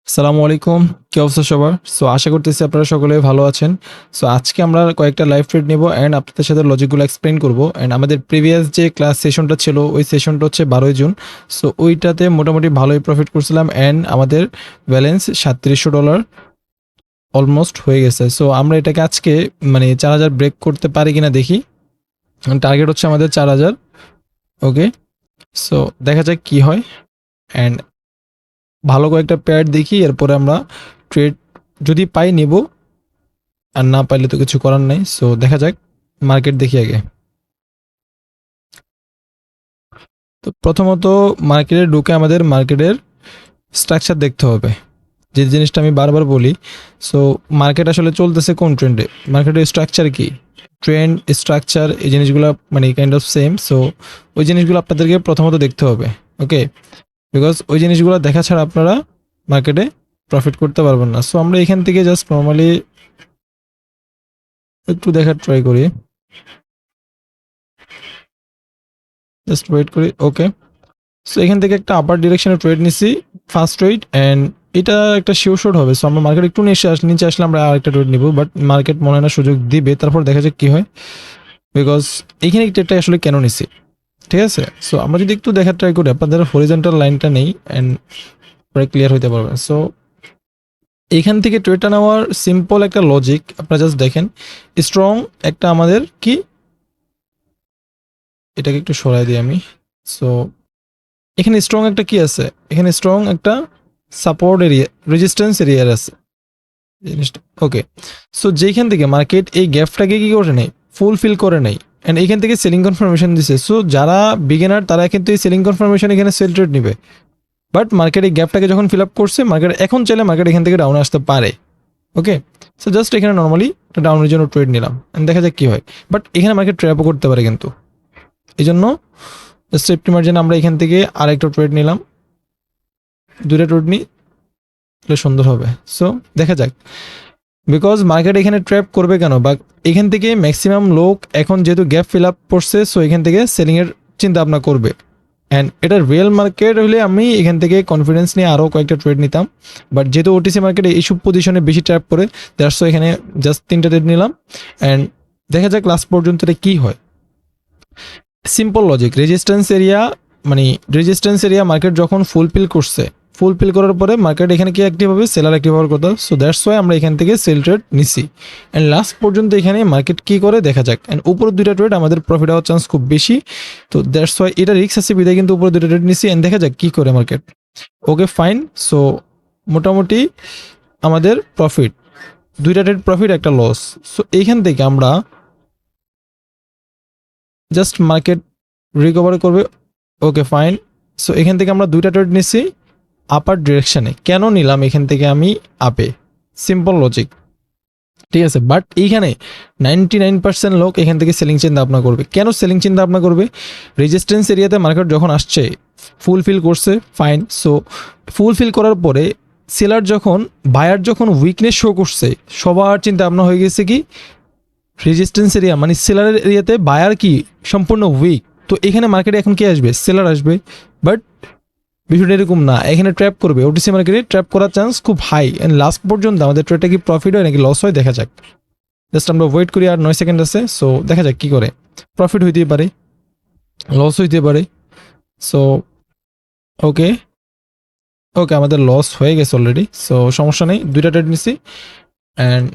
আসসালামু আলাইকুম। কি অবস্থা সবার? সো আশা করতেছি আপনারা সকলে ভালো আছেন। সো আজকে আমরা কয়েকটা লাইভ ট্রেড নেব অ্যান্ড আপনাদের সাথে লজিকগুলো এক্সপ্লেইন করব। অ্যান্ড আমাদের প্রিভিয়াস যে ক্লাস সেশনটা ছিল ওই সেশনটা হচ্ছে 12ই জুন। সো ওইটাতে মোটামুটি ভালোই প্রফিট করছিলাম অ্যান্ড আমাদের ব্যালেন্স $3700 অলমোস্ট হয়ে গেছে। সো আমরা এটাকে আজকে 4000 ব্রেক করতে পারি কিনা দেখি। টার্গেট হচ্ছে আমাদের 4000। ওকে, সো দেখা যাক কি হয়। অ্যান্ড ভালো কয়েকটা পেয়ার দেখি, এরপরে আমরা ট্রেড যদি পাই নেব, আর না পাইলে তো কিছু করার নাই। সো দেখা যাক, মার্কেট দেখি আগে। তো প্রথমত মার্কেটে ঢুকে আমাদের মার্কেটের স্ট্রাকচার দেখতে হবে, যে জিনিসটা আমি বারবার বলি। সো মার্কেট আসলে চলতেছে কোন ট্রেন্ডে, মার্কেটের স্ট্রাকচার কি, ট্রেন্ড স্ট্রাকচার এই জিনিসগুলো কাইন্ড অফ সেম। সো ওই জিনিসগুলো আপনাদেরকে প্রথমত দেখতে হবে। ওকে, বিকজ ওই জিনিসগুলো দেখা ছাড়া আপনারা মার্কেটে প্রফিট করতে পারবেন না। সো আমরা এখান থেকে জাস্ট নর্মালি একটু দেখার ট্রাই করি, জাস্ট ওয়েট করি। ওকে, সো এখান থেকে একটা আপার ডিরেকশনে ট্রেড নিছি, ফার্স্ট ট্রেড, অ্যান্ড এটা একটা শিওর শর্ট হবে। সো আমরা মার্কেট একটু নিচে আসলে আমরা আরেকটা ট্রেড নিব, বাট মার্কেট মনে হয় না সুযোগ দিবে। তারপর দেখা যাক কি হয়, বিকজ এইখানে ট্রেডটা আসলে কেন নিছি, ঠিক আছে। সো আমরা যদি একটু দেখার ট্রাই করি, আপনাদের হরিজন্টাল লাইনটা নেই অ্যান্ড পরে ক্লিয়ার হইতে পারবে। সো এইখান থেকে ট্রেডটা নেওয়ার সিম্পল একটা লজিক আপনারা জাস্ট দেখেন। স্ট্রং একটা আমাদের কি, এটাকে একটু সরাই দিই আমি। সো এখানে স্ট্রং একটা কি আছে, এখানে স্ট্রং একটা সাপোর্ট এরিয়া, রেজিস্ট্যান্স এরিয়ার আছে জিনিসটা। ওকে, সো যেখান থেকে মার্কেট এই গ্যাপটাকে কি করে নেয়, ফুলফিল করে নেয়, অ্যান্ড এইখান থেকে সেলিং কনফার্মেশন দিছে। সো যারা বিগিনার তারা কিন্তু এই সেলিং কনফার্মেশন এখানে সেল ট্রেড নিবে, বাট মার্কেট এই গ্যাপটাকে যখন ফিল আপ করছে, মার্কেট এখন চাইলে মার্কেট এখান থেকে ডাউনে আসতে পারে। ওকে, সো জাস্ট এখানে নর্মালি একটা ডাউনের জন্য ট্রেড নিলাম, দেখা যাক কি হয়। বাট এখানে মার্কেট ট্র্যাপও করতে পারে কিন্তু, এই জন্য সেফটি মার্জিন আমরা এখান থেকে আরেকটা ট্রেড নিলাম, দুইটা ট্রেড নিই তাহলে সুন্দর হবে। সো দেখা যাক, বিকজ মার্কেট এখানে ট্র্যাপ করবে কেন, বা এখান থেকে ম্যাক্সিমাম লোক এখন যেহেতু গ্যাপ ফিল আপ করছে, সো এখান থেকে সেলিংয়ের চিন্তা ভাবনা করবে। অ্যান্ড এটা রিয়েল মার্কেট হলে আমি এখান থেকে কনফিডেন্স নিয়ে আরও কয়েকটা ট্রেড নিতাম, বাট যেহেতু ওটিসি মার্কেটে এইসব পজিশনে বেশি ট্র্যাপ করে, দ্যাটস এখানে জাস্ট 3টা ট্রেড নিলাম। অ্যান্ড দেখা যাক লাস্ট পর্যন্ত এটা কী হয়। Simple logic, resistance area market যখন ফুলফিল করার পরে মার্কেট এখানে কি অ্যাক্টিভ হবে, সেলার অ্যাক্টিভ হওয়ার কথা। সো দ্যাটস ওয়াই আমরা এখান থেকে সেল ট্রেড নিছি। অ্যান্ড লাস্ট পর্যন্ত এখানে মার্কেট কি করে দেখা যাক। অ্যান্ড উপরের দুইটা ট্রেড আমাদের প্রফিট হওয়ার চান্স খুব বেশি, তো দ্যাটস ওয়াই এটা রিস্ক আছে বিদায় কিন্তু উপরে দুইটা ট্রেড নিছি। অ্যান্ড দেখা যাক কি করে মার্কেট। ওকে ফাইন, সো মোটামুটি আমাদের প্রফিট, দুইটা ট্রেড প্রফিট, একটা লস। সো এইখান থেকে আমরা জাস্ট মার্কেট রিকভার করবে। ওকে ফাইন, সো এখান থেকে আমরা দুইটা ট্রেড নিচ্ছি আপার ডিরেকশানে। কেন নিলাম এখান থেকে আমি আপে, সিম্পল লজিক, ঠিক আছে। বাট এইখানে 99% লোক এখান থেকে সেলিং চিন্তা ভাবনা করবে। কেন সেলিং চিন্তা ভাবনা করবে, রেজিস্ট্যান্স এরিয়াতে মার্কেট যখন আসছে ফুলফিল করছে, ফাইন। সো ফুলফিল করার পরে সেলার যখন, বায়ার যখন উইকনেস শো করছে, সবার চিন্তা ভাবনা হয়ে গেছে কি, রেজিস্ট্যান্স এরিয়া সেলারের এরিয়াতে বায়ার কি সম্পূর্ণ উইক, তো এখানে মার্কেটে এখন কি আসবে, সেলার আসবে। বাট বিষয়টা এরকম না, এখানে ট্র্যাপ করবে, ওটিসি মার্কেটে ট্র্যাপ করার চান্স খুব হাই। অ্যান্ড লাস্ট পর্যন্ত আমাদের ট্রেডটা কি প্রফিট হয় নাকি লস হয় দেখা যাক। জাস্ট আমরা ওয়েট করি, আর 9 সেকেন্ড আছে। সো দেখা যাক কি করে, প্রফিট হইতেই পারে, লস হইতে পারে। সো ওকে, আমাদের লস হয়ে গেছে অলরেডি। সো সমস্যা নেই, দুইটা ট্রেড নিছি। অ্যান্ড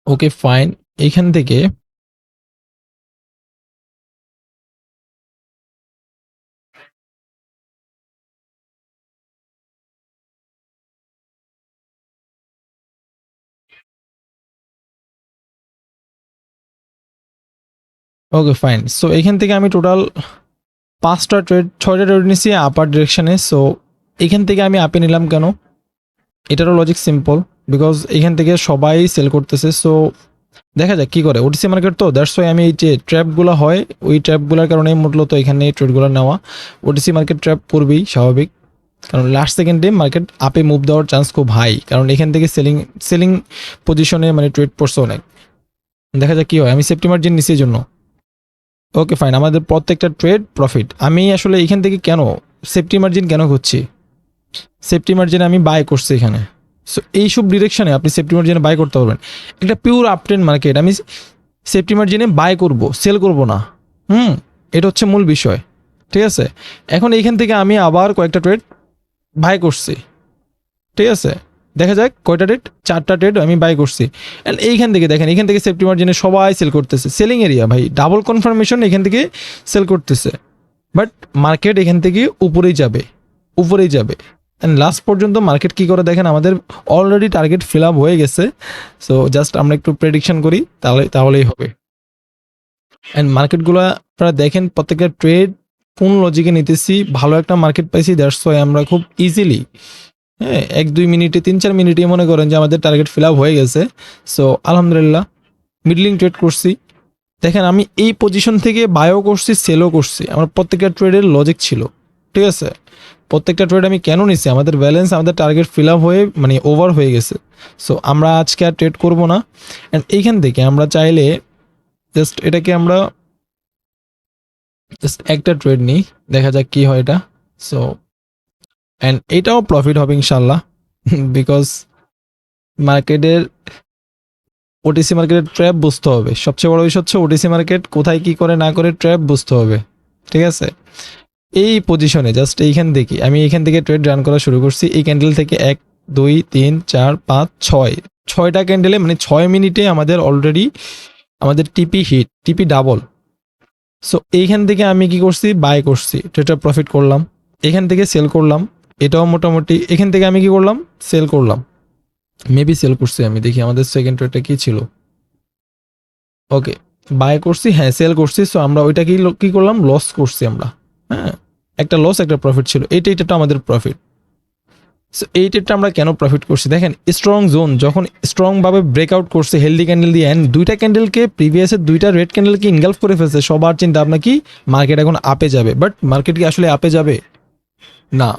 ওকে ফাইন, এইখান থেকে ওকে ফাইন, সো এইখান থেকে আমি টোটাল 6টা ট্রেড নিছি আপার ডিরেকশানে। সো এখান থেকে আমি আপে নিলাম কেন, এটারও লজিক সিম্পল, বিকজ এখান থেকে সবাই সেল করতেছে। সো দেখা যাক কী করে, ওটিসি মার্কেট তো দ্যাটস ওয়াই আমি এই যে ট্র্যাপগুলো হয় ওই ট্র্যাপগুলোর কারণে মূলত এখানে ট্রেডগুলো নেওয়া। ওটিসি মার্কেট ট্র্যাপ করবেই স্বাভাবিক, কারণ লাস্ট সেকেন্ডে মার্কেট আপে মুভ দেওয়ার চান্স খুব হাই, কারণ এখান থেকে সেলিং পজিশনে ট্রেড পড়ছে অনেক। দেখা যাক কী হয়, আমি সেফটি মার্জিন নিছি এই জন্য। ওকে ফাইন, আমাদের প্রত্যেকটা ট্রেড প্রফিট। আমি আসলে এখান থেকে কেন সেফটি মার্জিন কেন করছি, সেফটি মার্জিনে আমি বাই করছি এখানে। সো এইসব ডিরেকশনে আপনি সেফটি মার্জিনে বাই করতে পারবেন। একটা পিওর আপট্রেন্ড মার্কেট আমি সেফটি মার্জিনে বাই করব, সেল করব না। এটা হচ্ছে মূল বিষয়, ঠিক আছে। এখন এইখান থেকে আমি আবার কয়েকটা ট্রেড বাই করছি, ঠিক আছে। দেখা যাক কয়টা ট্রেড, 4টা ট্রেড আমি বাই করছি। অ্যান্ড এইখান থেকে দেখেন, এখান থেকে সেফটি মার্জিনে সবাই সেল করতেছে, সেলিং এরিয়া ভাই, ডাবল কনফার্মেশন এখান থেকে সেল করতেছে। বাট মার্কেট এখান থেকে উপরেই যাবে, উপরেই যাবে। অ্যান্ড লাস্ট পর্যন্ত মার্কেট কী করে দেখেন, আমাদের অলরেডি টার্গেট ফিল আপ হয়ে গেছে। সো জাস্ট আমরা একটু প্রেডিকশন করি, তাহলেই হবে। অ্যান্ড মার্কেটগুলো আপনারা দেখেন, প্রত্যেকটা ট্রেড কোন লজিকে নিতেছি, ভালো একটা মার্কেট পাইছি, দ্যাটস ওয়াই আমরা খুব ইজিলি, হ্যাঁ, 1-2 মিনিটে 3-4 মিনিটে মনে করেন যে আমাদের টার্গেট ফিল আপ হয়ে গেছে। সো আলহামদুলিল্লাহ, মিডলিং ট্রেড করছি। দেখেন আমি এই পজিশন থেকে বায়ও করছি, সেলও করছি, আমার প্রত্যেকটা ট্রেডের লজিক ছিল, ঠিক আছে। প্রত্যেকটা ট্রেড আমি কেন নিছি, আমাদের ব্যালেন্স, আমাদের টার্গেট ফিল আপ হয়ে মানে ওভার হয়ে গেছে। সো আমরা আজকে আর ট্রেড করবো না। অ্যান্ড এইখান থেকে আমরা চাইলে জাস্ট এটাকে আমরা জাস্ট একটা ট্রেড নিই, দেখা যাক কি হয় এটা। সো অ্যান্ড এটাও প্রফিট হবে ইনশাল্লাহ, বিকজ মার্কেটের ওটিসি মার্কেটের ট্র্যাপ বুঝতে হবে। সবচেয়ে বড় বিষয় হচ্ছে ওটিসি মার্কেট কোথায় কি করে না করে ট্র্যাপ বুঝতে হবে, ঠিক আছে। এই পজিশনে জাস্ট এইখান থেকে আমি এইখান থেকে ট্রেড রান করা শুরু করছি। এই ক্যান্ডেল থেকে 1 2 3 4 5 6টা ক্যান্ডেলে মানে 6 মিনিটে আমাদের অলরেডি আমাদের টিপি হিট, টিপি ডাবল। সো এইখান থেকে আমি কি করছি, বাই করছি, ট্রেডটা প্রফিট করলাম। এখান থেকে সেল করলাম, এটাও মোটামুটি। এখান থেকে আমি কি করলাম, সেল করলাম, মেবি সেল করছি আমি, দেখি আমাদের সেকেন্ড ট্রেডটা কি ছিল। ওকে, বাই করছি, হ্যাঁ সেল করছি। সো আমরা ওইটা কি করলাম, লস করছি আমরা, হ্যাঁ, একটা লস একটা প্রফিট ছিল। এইটা আমাদের প্রফিট। সো এই ট্রেডটা আমরা কেন প্রফিট করছি, দেখেন স্ট্রং জোন যখন স্ট্রংভাবে ব্রেকআউট করছে হেলদি ক্যান্ডেল দিয়ে, অ্যান্ড দুইটা ক্যান্ডেলকে প্রিভিয়াসের দুইটা রেড ক্যান্ডেলকে ইনগালফ করে ফেলছে, সবার চিন্তা আপনার কি মার্কেট এখন আপে যাবে। বাট মার্কেট কি আসলে আপে যাবে না,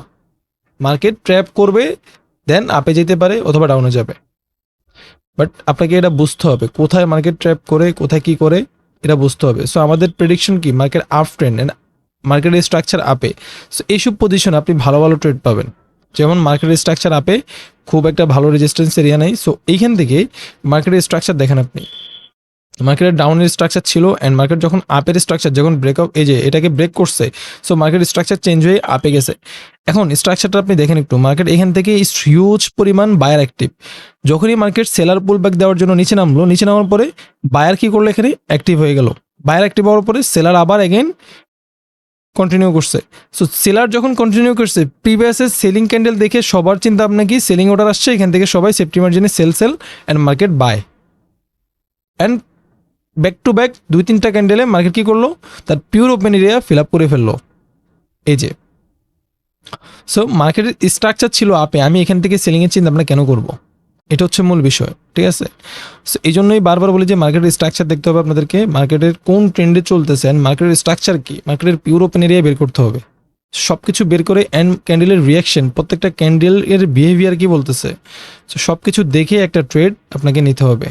মার্কেট ট্র্যাপ করবে, দেন আপে যেতে পারে অথবা ডাউনে যাবে। বাট আপনাকে এটা বুঝতে হবে কোথায় মার্কেট ট্র্যাপ করে, কোথায় কি করে, এটা বুঝতে হবে। সো আমাদের প্রেডিকশন কি, মার্কেট আপ ট্রেন্ড অ্যান্ড মার্কেটের স্ট্রাকচার আপে। সো এইসব পজিশন আপনি ভালো ভালো ট্রেড পাবেন। যেমন মার্কেটের স্ট্রাকচার আপে, খুব একটা ভালো রেজিস্ট্যান্স এরিয়া নেই। সো এইখান থেকে মার্কেটের স্ট্রাকচার দেখেন আপনি, মার্কেটের ডাউনের স্ট্রাকচার ছিল, অ্যান্ড মার্কেট যখন আপের স্ট্রাকচার যখন ব্রেকআউট, এই যে এটাকে ব্রেক করছে, সো মার্কেট স্ট্রাকচার চেঞ্জ হয়ে আপে গেছে। এখন স্ট্রাকচারটা আপনি দেখেন একটু, মার্কেট এখান থেকে হিউজ পরিমাণ বায়ার অ্যাক্টিভ। যখনই মার্কেট সেলার পুল ব্যাক দেওয়ার জন্য নিচে নামলো, নিচে নামার পরে বায়ার কি করলো, এখানে অ্যাক্টিভ হয়ে গেল। বায়ার অ্যাক্টিভ হওয়ার পরে সেলার আবার এগেন কন্টিনিউ করছে। সো সেলার যখন কন্টিনিউ করছে, প্রিভিয়াসের সেলিং ক্যান্ডেল দেখে সবার চিন্তা ভাবনা কি, সেলিং অর্ডার আসছে, এখান থেকে সবাই সেফটি মার্জিনে sell and market buy. And back to back 2-3টা ক্যান্ডেলে মার্কেট কী করলো, তার pure open area fill up করে ফেললো, এই যে। সো মার্কেটের স্ট্রাকচার ছিল আপে, আমি এখান থেকে সেলিংয়ের চিন্তা ভাবনা কেন করবো, এটা হচ্ছে মূল বিষয়, ঠিক আছে। সো এই জন্যই বারবার বলি যে মার্কেটের স্ট্রাকচার দেখতে হবে আপনাদেরকে, মার্কেটের কোন ট্রেন্ডে চলতেছে, অ্যান্ড মার্কেটের স্ট্রাকচার কি, মার্কেটের পিওর ওপেন এরিয়া বের করতে হবে। সব কিছু বের করে অ্যান্ড ক্যান্ডেলের রিয়াকশন, প্রত্যেকটা ক্যান্ডেল এর বিহেভিয়ার কি বলতেছে, সো সব কিছু দেখে একটা ট্রেড আপনাকে নিতে হবে।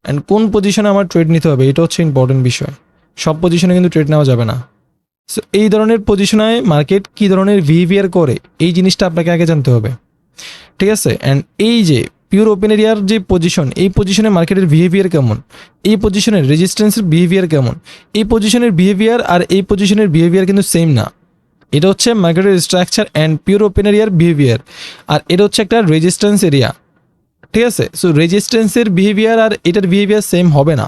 অ্যান্ড কোন পজিশনে আমার ট্রেড নিতে হবে, এটা হচ্ছে ইম্পর্টেন্ট বিষয়। সব পজিশনে কিন্তু ট্রেড নেওয়া যাবে না। সো এই ধরনের পজিশনে মার্কেট কী ধরনের বিহেভিয়ার করে, এই জিনিসটা আপনাকে আগে জানতে হবে, ঠিক আছে। অ্যান্ড এই যে পিওর ওপেন এরিয়ার যে পজিশন, এই পজিশনে মার্কেটের বিহেভিয়ার কেমন, এই পজিশনের রেজিস্ট্যান্সের বিহেভিয়ার কেমন, এই পজিশনের বিহেভিয়ার আর এই পজিশনের বিহেভিয়ার কিন্তু সেম না। এটা হচ্ছে মার্কেটের স্ট্রাকচার অ্যান্ড পিওর ওপেন এরিয়ার বিহেভিয়ার, আর এটা হচ্ছে একটা রেজিস্ট্যান্স এরিয়া, ঠিক আছে। সো রেজিস্ট্যান্সের বিহেভিয়ার আর এটার বিহেভিয়ার সেম হবে না,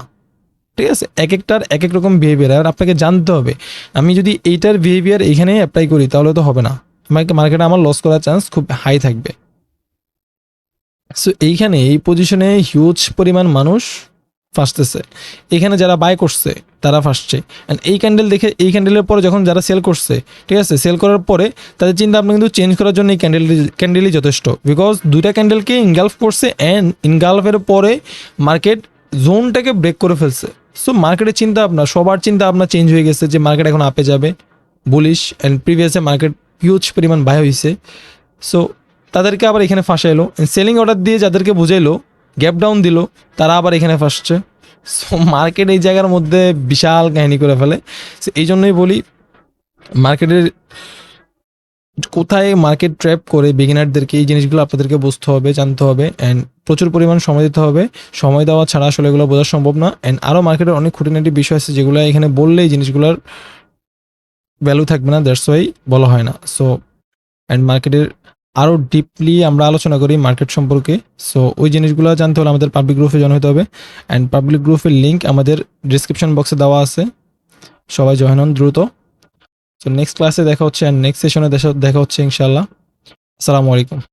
ঠিক আছে। এক একটার এক এক রকম বিহেভিয়ার, আর আপনাকে জানতে হবে আমি যদি এইটার বিহেভিয়ার এখানে অ্যাপ্লাই করি তাহলে তো হবে না, আমাকে মার্কেটে আমার লস করার চান্স খুব হাই থাকবে। সো এইখানে এই পজিশনে হিউজ পরিমাণ মানুষ ফাঁসতেছে, এখানে যারা বাই করছে তারা ফাঁসছে। অ্যান্ড এই ক্যান্ডেল দেখে, এই ক্যান্ডেলের পরে যখন যারা সেল করছে, ঠিক আছে, সেল করার পরে তাদের চিন্তা ভাবনা কিন্তু চেঞ্জ করার জন্য এই ক্যান্ডেলই যথেষ্ট, বিকজ দুইটা ক্যান্ডেলকে ইনগালফ করছে, অ্যান্ড ইনগালফের পরে মার্কেট জোনটাকে ব্রেক করে ফেলছে। সো মার্কেটের চিন্তা ভাবনা, সবার চিন্তা ভাবনা চেঞ্জ হয়ে গেছে যে মার্কেট এখন আপে যাবে, বুলিশ। অ্যান্ড প্রিভিয়াসে মার্কেট হিউজ পরিমাণ বাই হয়েছে। সো তাদেরকে আবার এখানে ফাঁসাইলো, সেলিং অর্ডার দিয়ে যাদেরকে বুঝাইলো, গ্যাপ ডাউন দিল, তারা আবার এখানে ফাঁসছে। সো মার্কেট এই জায়গার মধ্যে বিশাল কাহিনী করে ফেলে। সো এই জন্যই বলি মার্কেটের কোথায় মার্কেট ট্র্যাপ করে বিগিনারদেরকে এই জিনিসগুলো আপনাদেরকে বুঝতে হবে, জানতে হবে অ্যান্ড প্রচুর পরিমাণ সময় দিতে হবে। সময় দেওয়া ছাড়া আসলে এগুলো বোঝা সম্ভব না। অ্যান্ড আরও মার্কেটের অনেক খুঁটিনাটি বিষয় আছে যেগুলো এখানে বললে এই জিনিসগুলোর ভ্যালু থাকবে না, দ্যাটস ওয়াই বলা হয় না। সো অ্যান্ড মার্কেটের আরও ডিপলি আমরা আলোচনা করি মার্কেট সম্পর্কে। সো ওই জিনিসগুলো জানতে হলে আমাদের পাবলিক গ্রুপে জয়েন হতে হবে অ্যান্ড পাবলিক গ্রুপের লিঙ্ক আমাদের ডিসক্রিপশন বক্সে দেওয়া আছে, সবাই জয়েন হন দ্রুত। সো নেক্সট ক্লাসে দেখা হচ্ছে অ্যান্ড নেক্সট সেশনে দেখা হচ্ছে ইনশাল্লাহ। আসসালামু আলাইকুম।